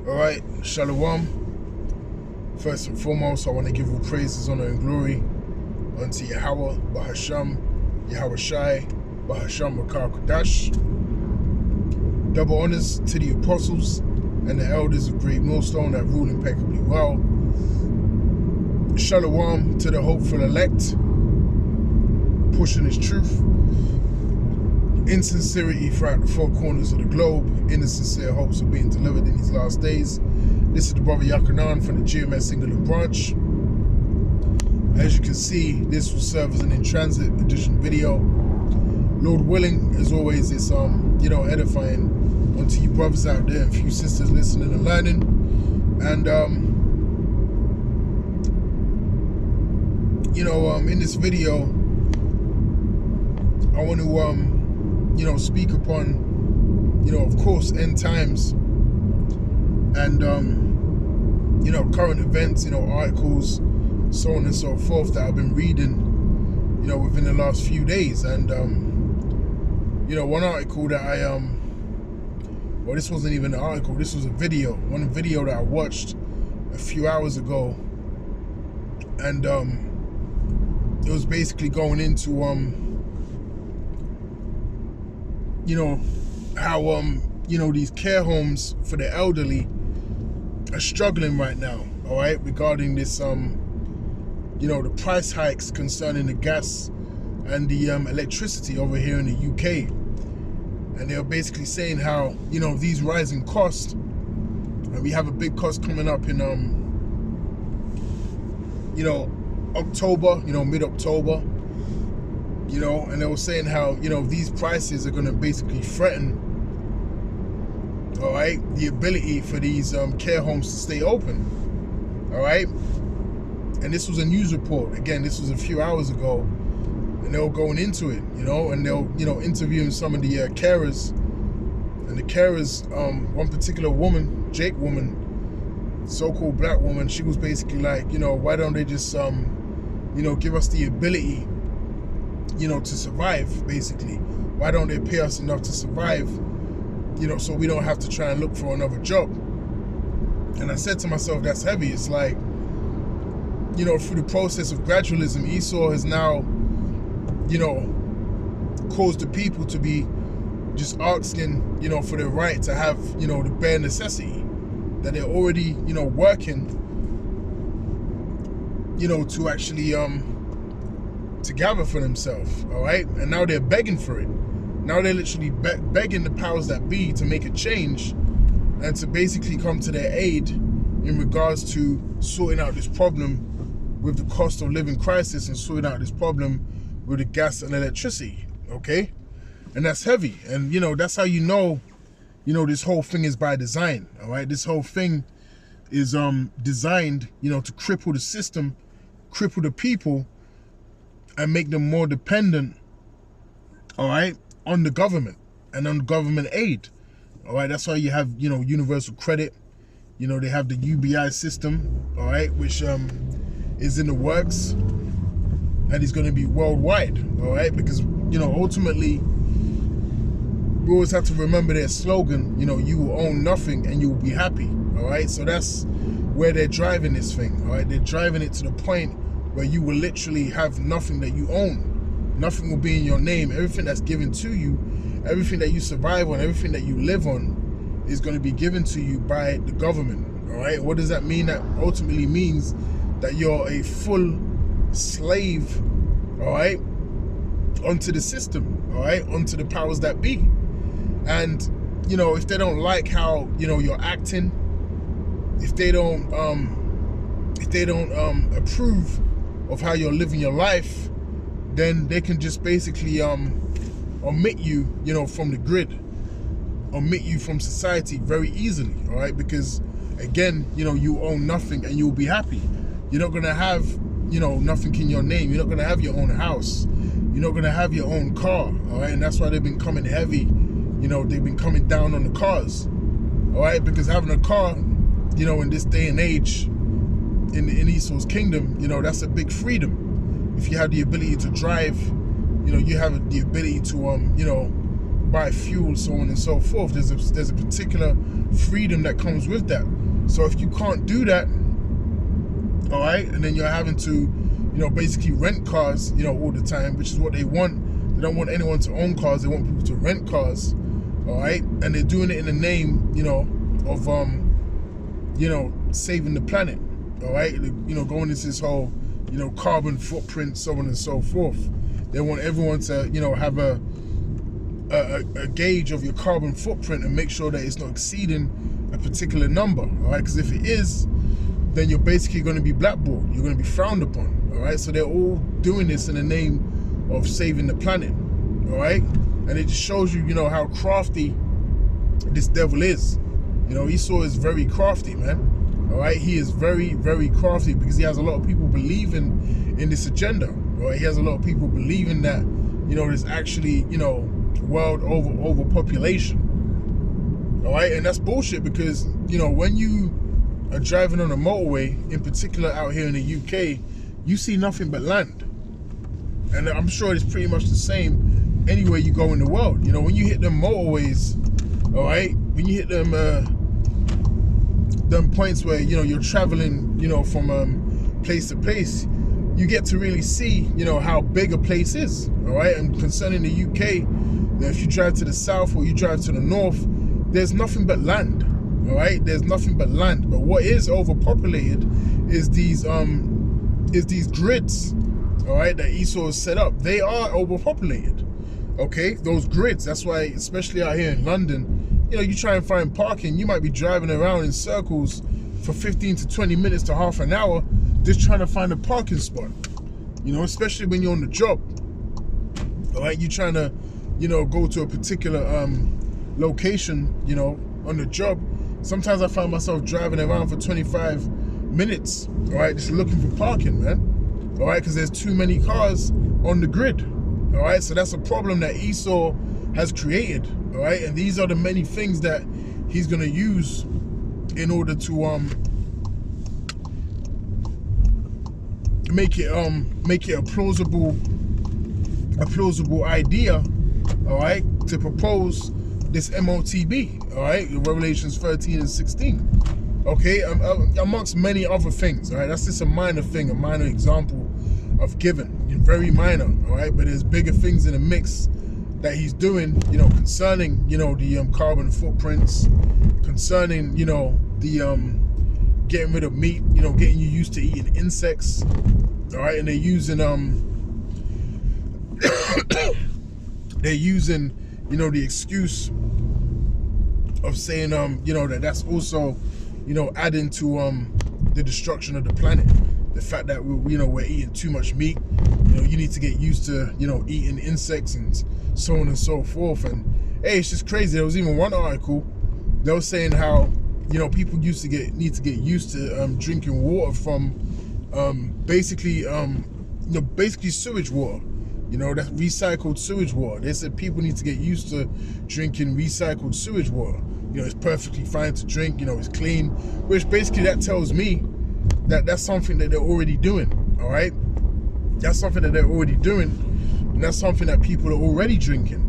Alright, Shalom. First and foremost, I want to give all praises, honor, and glory unto Yahweh, Bahasham, Yahweh Shai, Bahasham, Makar Kodash. Double honors to the apostles and the elders of Great Millstone that rule impeccably well. Shalom to the hopeful elect, pushing his truth in sincerity throughout the four corners of the globe, in the sincere hopes of being delivered in these last days. This is the brother Yakanan from the GMS England branch. As you can see, this will serve as an in-transit edition video. Lord willing, as always, it's edifying unto you brothers out there and few sisters listening and learning. And in this video, I want to speak upon, of course, end times and, current events, articles, so on and so forth that I've been reading, within the last few days. And, one article that well, this wasn't even an article, this was a video, one video that I watched a few hours ago. And, it was basically going into, how these care homes for the elderly are struggling right now, all right, regarding this the price hikes concerning the gas and the electricity over here in the UK. And they're basically saying how these rising costs, and we have a big cost coming up in October, mid-October, and they were saying how, these prices are going to basically threaten, all right, the ability for these care homes to stay open, all right? And this was a news report. Again, this was a few hours ago, and they were going into it, and they were, interviewing some of the carers. And the carers, one particular woman, Jake woman, so-called black woman, she was basically like, why don't they just, give us the ability, to survive, basically. Why don't they pay us enough to survive, so we don't have to try and look for another job? And I said to myself, that's heavy. It's like, through the process of gradualism, Esau has now, caused the people to be just asking, for their right to have, the bare necessity that they're already, working, to actually, to gather for themselves, all right? And now they're begging for it. Now they're literally begging the powers that be to make a change and to basically come to their aid in regards to sorting out this problem with the cost of living crisis and sorting out this problem with the gas and electricity, okay? And that's heavy. And, that's how this whole thing is by design, all right? This whole thing is designed, to cripple the system, cripple the people, and make them more dependent, all right, on the government and on government aid, all right? That's why you have, universal credit. They have the UBI system, all right, which is in the works and is going to be worldwide, all right? Because, ultimately, we always have to remember their slogan, you will own nothing and you will be happy, all right? So that's where they're driving this thing, all right? They're driving it to the point where you will literally have nothing that you own. Nothing will be in your name. Everything that's given to you, everything that you survive on, everything that you live on is going to be given to you by the government, all right? What does that mean? That ultimately means that you're a full slave, all right, onto the system, all right, onto the powers that be. And, if they don't like how, you're acting, if they don't approve of how you're living your life, then they can just basically omit you, from the grid, omit you from society very easily, all right? Because, again, you own nothing and you'll be happy. You're not going to have, nothing in your name. You're not going to have your own house. You're not going to have your own car, all right? And that's why they've been coming heavy. They've been coming down on the cars, all right? Because having a car, in this day and age, in Esau's kingdom, that's a big freedom. If you have the ability to drive, you have the ability to, buy fuel, so on and so forth. There's a particular freedom that comes with that. So if you can't do that, all right, and then you're having to, basically rent cars, all the time, which is what they want. They don't want anyone to own cars. They want people to rent cars, all right? And they're doing it in the name, of, saving the planet, all right? Going into this whole, carbon footprint, so on and so forth. They want everyone to, have a gauge of your carbon footprint and make sure that it's not exceeding a particular number, all right? Because if it is, then you're basically going to be blackballed. You're going to be frowned upon, all right? So they're all doing this in the name of saving the planet, all right? And it just shows you, how crafty this devil is. Esau is very crafty, man, all right? He is very, very crafty because he has a lot of people believing in this agenda, all right? He has a lot of people believing that, there's actually, world overpopulation, all right? And that's bullshit because, when you are driving on a motorway, in particular out here in the UK, you see nothing but land. And I'm sure it's pretty much the same anywhere you go in the world. When you hit them motorways, all right, when you hit them points where, you're traveling, from place to place, you get to really see, how big a place is, all right? And concerning the UK, if you drive to the south or you drive to the north, there's nothing but land, all right? There's nothing but land. But what is overpopulated is these grids, all right, that Esau has set up. They are overpopulated, okay? Those grids. That's why, especially out here in London, you try and find parking, you might be driving around in circles for 15 to 20 minutes to half an hour just trying to find a parking spot, especially when you're on the job, all right? You're trying to, go to a particular location, on the job. Sometimes I find myself driving around for 25 minutes, all right, just looking for parking, man, all right, because there's too many cars on the grid, all right? So that's a problem that Esau has created, all right? And these are the many things that he's going to use in order to make it a plausible idea, all right, to propose this MOTB, all right, Revelations 13 and 16, okay, amongst many other things, all right? That's just a minor thing, a minor example of giving, very minor, all right? But there's bigger things in the mix that he's doing, concerning, the carbon footprints, concerning, the getting rid of meat, getting you used to eating insects, all right? And they're using the excuse of saying that's also adding to the destruction of the planet. The fact that we're eating too much meat, you need to get used to eating insects and so on and so forth. And hey, it's just crazy. There was even one article that was saying how people need to get used to drinking water from basically sewage water. That's recycled sewage water. They said people need to get used to drinking recycled sewage water. It's perfectly fine to drink, it's clean, which basically that tells me that that's something that they're already doing, all right? That's something that they're already doing, and that's something that people are already drinking.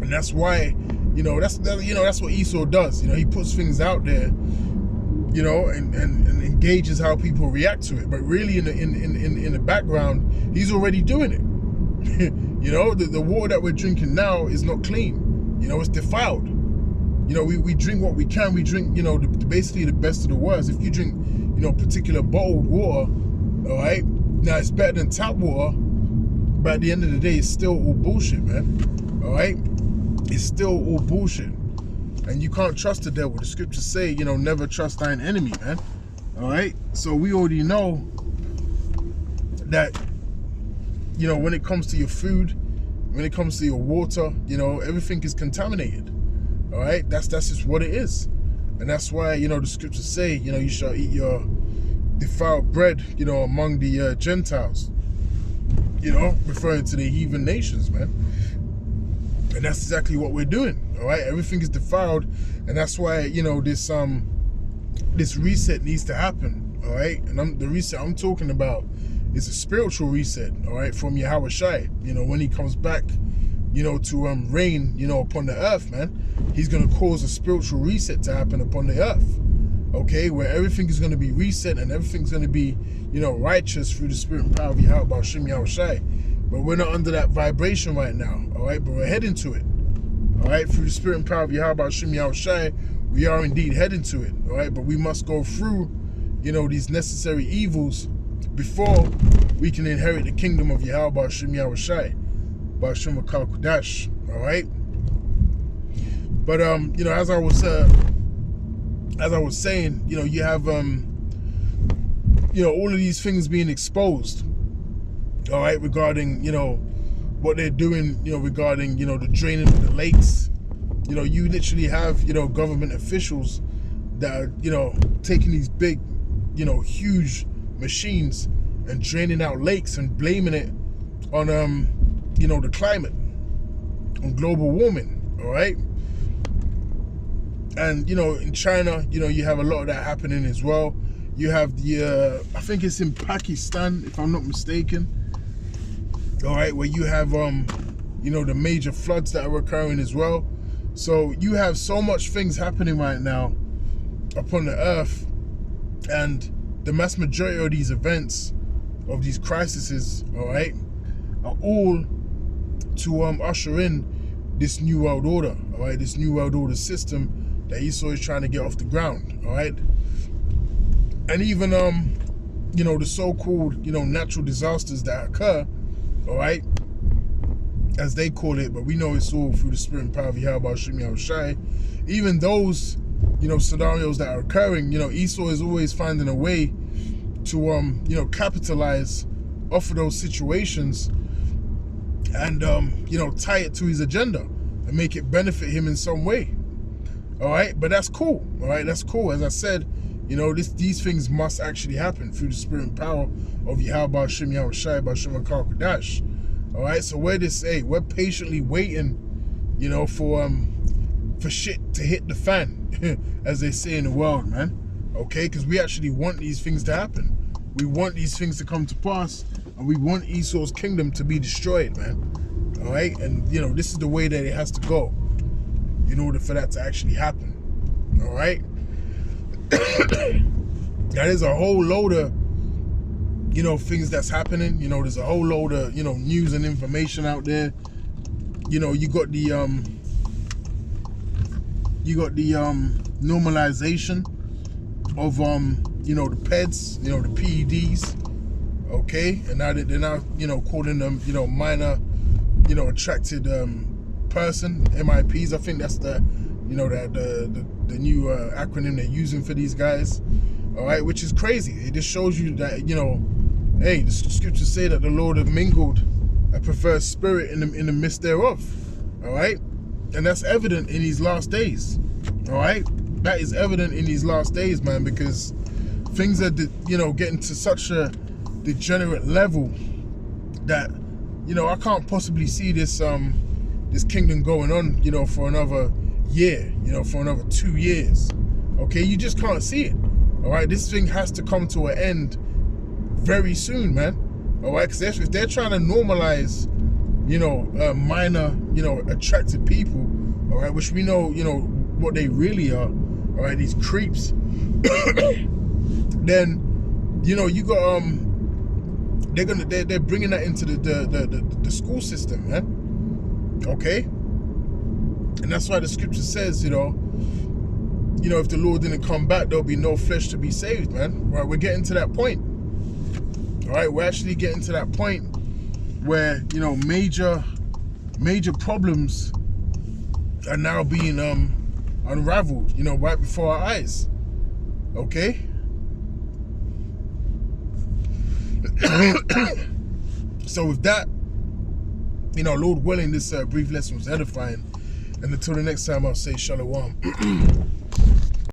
And that's why, that's what Esau does. He puts things out there, and engages how people react to it. But really in the background, he's already doing it. The water that we're drinking now is not clean. It's defiled. We drink what we can. We drink, basically the best of the worst. If you drink, particular bottled water, all right, now it's better than tap water, but at the end of the day, it's still all bullshit, man, all right? It's still all bullshit. And you can't trust the devil. The scriptures say, never trust thine enemy, man, all right? So we already know that, when it comes to your food, when it comes to your water, everything is contaminated, all right? That's just what it is. And that's why, the scriptures say, you shall eat your defiled bread, among the Gentiles, referring to the heathen nations, man. And that's exactly what we're doing, all right? Everything is defiled, and that's why, this reset needs to happen, all right? And the reset I'm talking about is a spiritual reset, all right, from Yahweh Shai, when he comes back to reign, upon the earth, man. He's going to cause a spiritual reset to happen upon the earth, okay, where everything is going to be reset and everything's going to be, righteous through the spirit and power of Yahweh Hashem Yahushai. But we're not under that vibration right now, all right? But we're heading to it, all right? Through the spirit and power of Yahweh Hashem Yahushai, we are indeed heading to it, all right? But we must go through, these necessary evils before we can inherit the kingdom of Yahweh Hashem Yahushai, Ba'ashem Akal Kudash, all right? But as I was saying, you have all of these things being exposed, all right, regarding what they're doing, regarding the draining of the lakes. You literally have government officials that are taking these big, huge machines and draining out lakes and blaming it on the climate, on global warming, all right? And in China, you have a lot of that happening as well. You have the I think it's in Pakistan, if I'm not mistaken, all right, where you have the major floods that are occurring as well. So you have so much things happening right now upon the earth, and the mass majority of these events, of these crises, all right, are all to usher in this new world order, all right, this new world order system that Esau is trying to get off the ground, all right? And even, the so-called, natural disasters that occur, all right, as they call it, but we know it's all through the spirit and power of Yahweh Hashem Yahushai. Even those, scenarios that are occurring, Esau is always finding a way to, capitalize off of those situations and, tie it to his agenda and make it benefit him in some way. All right, but that's cool. All right, that's cool. As I said, these things must actually happen through the spirit and power of Yahweh Hashem Yahushai Ba'ashem Akal Kudash. All right, so we're patiently waiting, for shit to hit the fan, as they say in the world, man. Okay, because we actually want these things to happen. We want these things to come to pass, and we want Esau's kingdom to be destroyed, man. All right, and this is the way that it has to go in order for that to actually happen, all right? That is a whole load of, things that's happening. There's a whole load of, news and information out there. You got the normalization of, the PEDs, the PEDs, okay? And now they're now, calling them, minor, attracted, person, MIPs. I think that's the the new acronym they're using for these guys, all right, which is crazy. It just shows you that hey, the scriptures say that the Lord have mingled a perverse spirit in the midst thereof, all right, and that's evident in these last days, all right. That is evident in these last days, man, because things are getting to such a degenerate level that I can't possibly see this this kingdom going on, for another year, for another 2 years. Okay, you just can't see it. All right, this thing has to come to an end very soon, man. All right, because if they're trying to normalize, minor, attracted people, all right, which we know, what they really are, all right, these creeps, then, you got, they're bringing that into the school system, man. Okay, and that's why the scripture says, if the Lord didn't come back, there'll be no flesh to be saved, man. Right, we're getting to that point. All right, we're actually getting to that point where major problems are now being unraveled, right before our eyes. Okay. So with that, Lord willing, this brief lesson was edifying. And until the next time, I'll say shalom.